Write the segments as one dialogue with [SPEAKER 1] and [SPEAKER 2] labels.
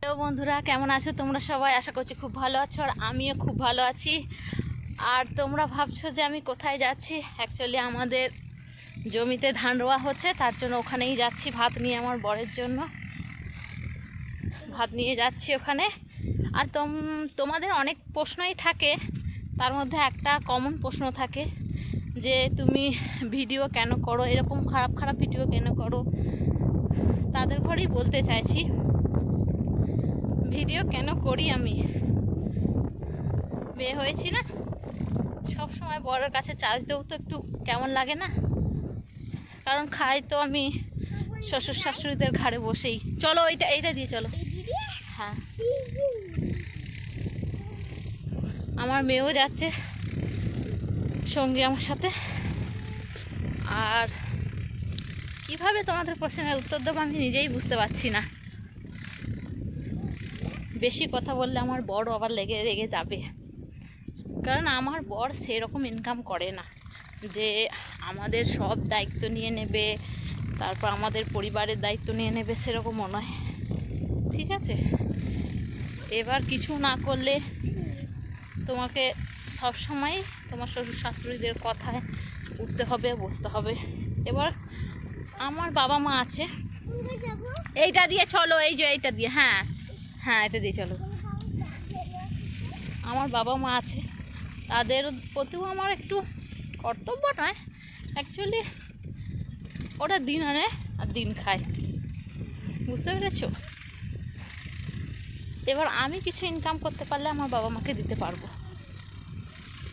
[SPEAKER 1] Hello বন্ধুরা, কেমন আছো তোমরা সবাই? আশা করছি খুব ভালো আছো, আর আমিও খুব ভালো আছি। আর তোমরা ভাবছো যে আমি কোথায় যাচ্ছি। অ্যাকচুয়ালি আমাদের জমিতে ধান রোয়া হচ্ছে, তার জন্য ওখানেই যাচ্ছি ভাত নিয়ে। আমার বরের জন্য ভাত নিয়ে যাচ্ছি ওখানে। আর তোমাদের অনেক প্রশ্নই থাকে, তার মধ্যে একটা কমন প্রশ্ন থাকে যে তুমি ভিডিও কেন করো, এরকম খারাপ খারাপ ভিডিও কেন করো। তাদের ঘরেই বলতে চাইছি ভিডিও কেন করি। আমি বিয়ে হয়েছি না, সব সময় বরের কাছে চাল দিতেও তো একটু কেমন লাগে না? কারণ খাই তো আমি শ্বশুর শাশুড়িদের ঘাড়ে বসেই। চলো এইটা দিয়ে চলো। হ্যাঁ, আমার মেয়েও যাচ্ছে সঙ্গে আমার সাথে। আর কিভাবে তোমাদের প্রশ্নের উত্তর দেবো আমি নিজেই বুঝতে পারছি না। বেশি কথা বললে আমার বড় আবার রেগে যাবে, কারণ আমার বর সেরকম ইনকাম করে না যে আমাদের সব দায়িত্ব নিয়ে নেবে, তারপর আমাদের পরিবারের দায়িত্ব নিয়ে নেবে, সেরকমও নয়। ঠিক আছে, এবার কিছু না করলে তোমাকে সবসময় তোমার শ্বশুর শাশুড়িদের কথায় উঠতে হবে, বসতে হবে। এবার আমার বাবা মা আছে, এইটা দিয়ে চলো, এই যে এইটা দিয়ে, হ্যাঁ হ্যাঁ এটা দিয়ে চলো। আমার বাবা মা আছে, তাদের প্রতিও আমার একটু কর্তব্য নয়, অ্যাকচুয়ালি ওরা দিন আনে আর দিন খায়, বুঝতে পেরেছো? এবার আমি কিছু ইনকাম করতে পারলে আমার বাবা মাকে দিতে পারবো,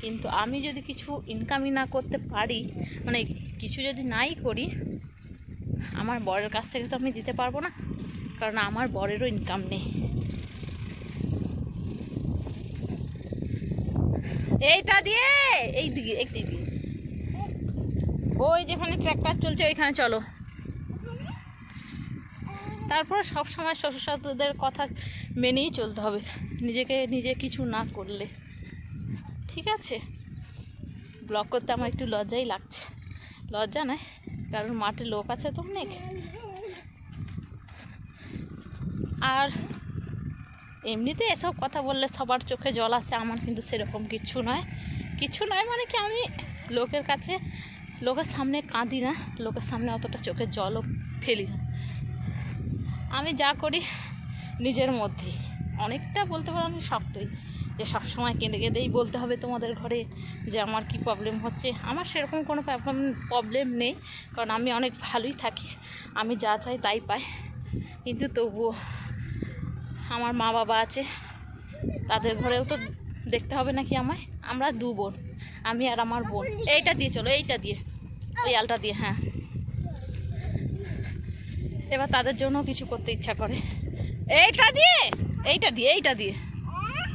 [SPEAKER 1] কিন্তু আমি যদি কিছু ইনকামই না করতে পারি, মানে কিছু যদি নাই করি, আমার বরের কাছ থেকে তো আমি দিতে পারবো না, কারণ আমার বরেরও ইনকাম নেই। এইটা দিয়ে এই দিকে একটি দিয়ে, ওই যেখানে ট্র্যাক্টর চলছে ওইখানে চলো। তারপর সব সময় শ্বশুর শাশুড়িদের কথা মেনেই চলতে হবে, নিজে কিছু না করলে। ঠিক আছে, ব্লগ করতে আমার একটু লজ্জাই লাগছে। লজ্জা নয়, কারণ মাঠে লোক আছে তো অনেক। আর এমনিতে এসব কথা বললে সবার চোখে জল আসে, আমার কিন্তু সেরকম কিছু নয় মানে কি, আমি লোকের সামনে কাঁদি না, লোকের সামনে অতটা চোখের জলও ফেলি না। আমি যা করি নিজের মধ্যেই, অনেকটা বলতে পারো আমি শক্তই, যে সবসময় কেঁদেই বলতে হবে তোমাদের ঘরে যে আমার কি প্রবলেম হচ্ছে। আমার সেরকম কোনো প্রবলেম নেই, কারণ আমি অনেক ভালোই থাকি, আমি যা চাই তাই পাই। কিন্তু তবুও আমার মা বাবা আছে, তাদের ঘরেও তো দেখতে হবে নাকি আমায়। আমরা দু বোন, আমি আর আমার বোন। এইটা দিয়ে চলো, এইটা দিয়ে, ওই আলটা দিয়ে, হ্যাঁ। এবার তাদের জন্য কিছু করতে ইচ্ছা করে, এইটা দিয়ে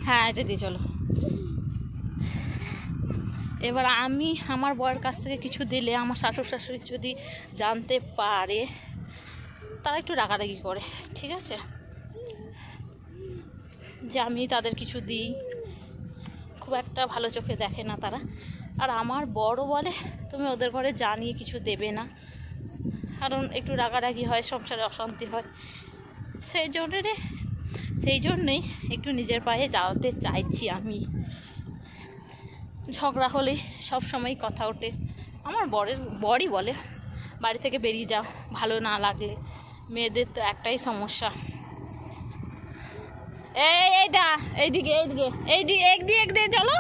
[SPEAKER 1] হ্যাঁ এটা দিয়ে চলো। এবার আমি আমার বউয়ের কাছ থেকে কিছু দিলে আমার শ্বশুর শাশুড়ি যদি জানতে পারে, তারা একটু রাগারাগি করে। ঠিক আছে, যে আমি তাদের কিছু দিই, খুব একটা ভালো চোখে দেখে না তারা। আর আমার বড় বলে তুমি ওদের ঘরে জানিয়ে কিছু দেবে না, কারণ একটু রাগারাগি হয়, সংসারে অশান্তি হয়। সেই জন্যেই একটু নিজের পায়ে যাওয়াতে চাইছি আমি। ঝগড়া হলে সব সময় কথা ওঠে, আমার বরই বলে বাড়ি থেকে বেরিয়ে যাও ভালো না লাগলে। মেয়েদের তো একটাই সমস্যা, এইদিকে চলো।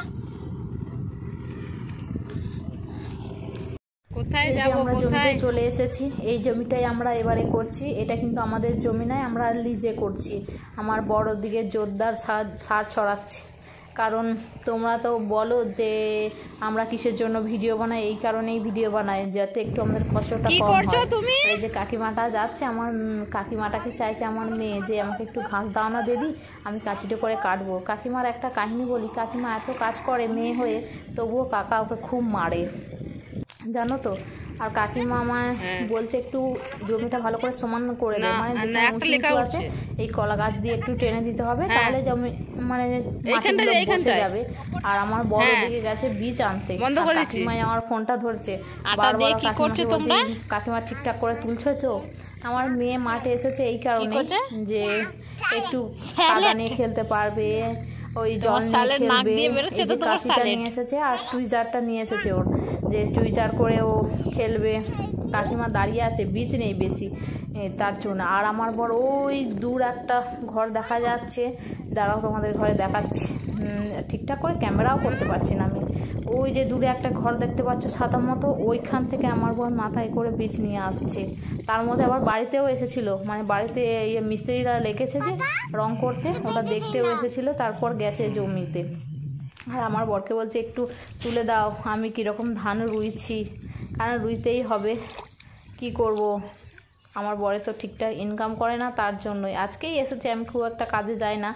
[SPEAKER 1] কোথায় যাবো? কোথায়
[SPEAKER 2] চলে এসেছি, এই জমিটাই আমরা এবারে করছি। এটা কিন্তু আমাদের জমি নয়, আমরা লিজে করছি। আমার বড় দিকে জোরদার সার ছড়াচ্ছে, কারণ তোমরা তো বলো যে আমরা কিসের জন্য ভিডিও বানাই, এই কারণেই ভিডিও বানাই যাতে একটু আমাদের কষ্টটা কম হয়।
[SPEAKER 1] তুমি
[SPEAKER 2] এই যে কাকিমাটা যাচ্ছে, আমার কাকিমাটাকে চাইছে আমার মেয়ে যে আমাকে একটু ঘাস দাও না দিদি, আমি কাঁচিটা করে কাটবো। কাকিমার একটা কাহিনী বলি, কাকিমা এত কাজ করে মেয়ে হয়ে, তবুও কাকা ওকে খুব মারে, জানো তো। আর কাকিমা আমায় বলছে একটু জমিটা ভালো করে সমান করে দেয়, মানে যেখানে আছে এই কলা গাছ দিয়ে একটু টেনে দিতে হবে, তাহলে জমি মানে বসে যাবে। আর আমার বড় দিকে গেছে বীজ আনতে, কাকিমাই আমার ফোনটা ধরছে, কাকিমা ঠিকঠাক করে তুলছো তো। আমার মেয়ে মাঠে এসেছে এই কারণে যে একটু কাদা নিয়ে খেলতে পারবে, ওই জল নিয়ে খেলবে। এই যে কাঁচিটা নিয়ে এসেছে আর চুইজারটা নিয়ে এসেছে ওর, যে চুইজার করে ও খেলবে। কাকিমা দাঁড়িয়ে আছে, বীজ নেই বেশি তার জন্য। আর আমার বর ওই দূর একটা ঘর দেখা যাচ্ছে, দাঁড়াও তোমাদের ঘরে দেখাচ্ছি, ঠিকঠাক করে ক্যামেরাও করতে পারছি না আমি। ওই যে দূরে একটা ঘর দেখতে পাচ্ছ সাদা মতো, ওইখান থেকে আমার বর মাথায় করে বীজ নিয়ে আসছে। তার মধ্যে আবার বাড়িতেও এসেছিল, মানে বাড়িতে মিস্ত্রিরা লেগেছে যে রং করতে, ওটা দেখতেও এসেছিল, তারপর গেছে জমিতে। আর আমার বরকে বলছে একটু তুলে দাও, আমি কীরকম ধান রুইছি, কারণ রুইতেই হবে, কি করব। আমার বরে তো ঠিকঠাক ইনকাম করে না, তার জন্যই আজকেই এসেছে। আমি খুব একটা কাজে যাই না,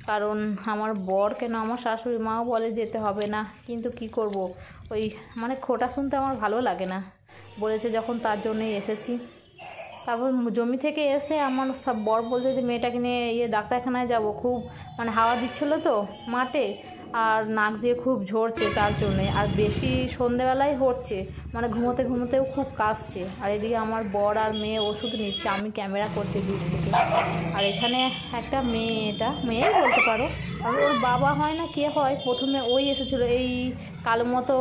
[SPEAKER 2] কারণ আমার বর কেন আমার শাশুড়ি মাও বলে যেতে হবে না, কিন্তু কি করব, ওই মানে খোটা শুনতে আমার ভালো লাগে না, বলেছে যখন তার জন্যই এসেছি। তারপর জমি থেকে এসে আমার সব বর বলছে যে মেয়েটাকে নিয়ে ডাক্তারখানায় যাব, খুব মানে হাওয়া দিচ্ছিলো তো মাঠে, আর নাক দিয়ে খুব ঝরছে তার জন্যে, আর বেশি সন্ধেবেলায় হচ্ছে, মানে ঘুমোতে ঘুমোতেও খুব কাশছে। আর এদিকে আমার বর আর মেয়ে ওষুধ নিচ্ছে, আমি ক্যামেরা করছি দূর থেকে। আর এখানে একটা মেয়ে বলতে পারো, ওর বাবা হয় না কে হয়, প্রথমে ওই এসেছিলো, এই কালো মতো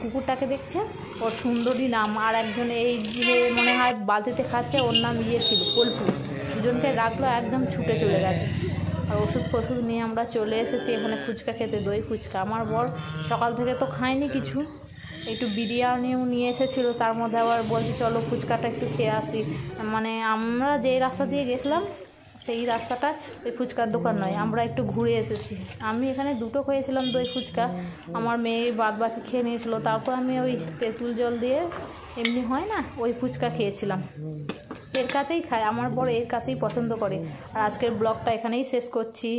[SPEAKER 2] কুকুরটাকে দেখছে, ওর সুন্দরী নাম, আর একজন এই যে মনে হয় বালতিতে খাচ্ছে, ওর নাম ছিল পল্টু। দুজনকে রাখলো, একদম ছুটে চলে গেছে। আর ওষুধ নিয়ে আমরা চলে এসেছি এখানে ফুচকা খেতে, দই ফুচকা। আমার বর সকাল থেকে তো খায়নি কিছু, একটু বিরিয়ানিও নিয়ে এসেছিলো, তার মধ্যে আবার বলছে চলো ফুচকাটা একটু খেয়ে আসি। মানে আমরা যেই রাস্তা দিয়ে গেছিলাম সেই রাস্তাটা ওই ফুচকার দোকান নয়, আমরা একটু ঘুরে এসেছি। আমি এখানে দুটো খেয়েছিলাম দই ফুচকা, আমার মেয়ে বাকি খেয়ে নিয়েছিল। তারপর আমি ওই তেঁতুল জল দিয়ে এমনি হয় না ওই ফুচকা খেয়েছিলাম। এর কাছেই খায় আমার বর, এর কাছেই পছন্দ করে। আর আজকের ব্লগটা এখানেই শেষ করছি।